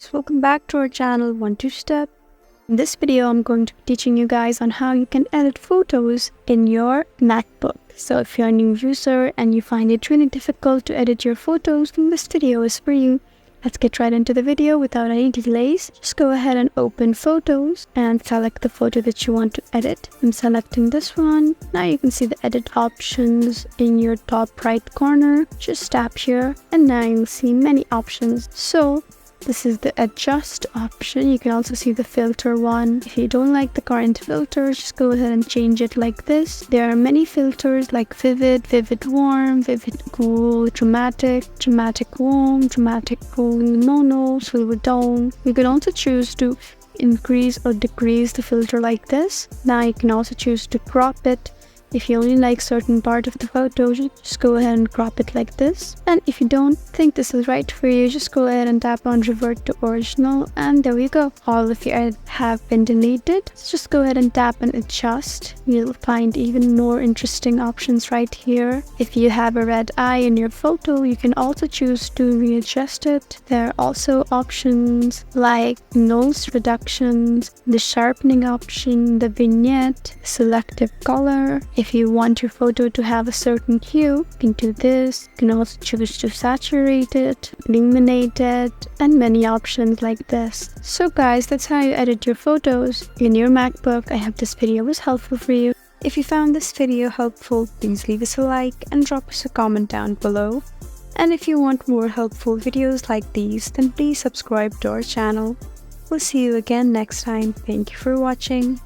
So welcome back to our channel 1-2-Step. In this video, I'm going to be teaching you guys on how you can edit photos in your MacBook. So if you're a new user and you find it really difficult to edit your photos, then this video is for you. Let's get right into the video without any delays. Just go ahead and open Photos and select the photo that you want to edit. I'm selecting this one. Now you can see the edit options in your top right corner. Just tap here and now you'll see many options. So this is the adjust option. You can also see the filter one. If you don't like the current filter, just go ahead and change it like this. There are many filters like vivid, vivid warm, vivid cool, dramatic, dramatic warm, dramatic cool, mono, silver tone. You can also choose to increase or decrease the filter like this. Now you can also choose to crop it. If you only like certain part of the photo, just go ahead and crop it like this. And if you don't think this is right for you, just go ahead and tap on revert to original, and there we go. All of your edits have been deleted. So just go ahead and tap and adjust. You'll find even more interesting options right here. If you have a red eye in your photo, you can also choose to readjust it. There are also options like noise reductions, the sharpening option, the vignette, selective color. If you want your photo to have a certain hue, you can do this. You can also choose to saturate it, illuminate it, and many options like this. So guys, that's how you edit your photos in your MacBook. I hope this video was helpful for you. If you found this video helpful, please leave us a like and drop us a comment down below. And if you want more helpful videos like these, then please subscribe to our channel. We'll see you again next time. Thank you for watching.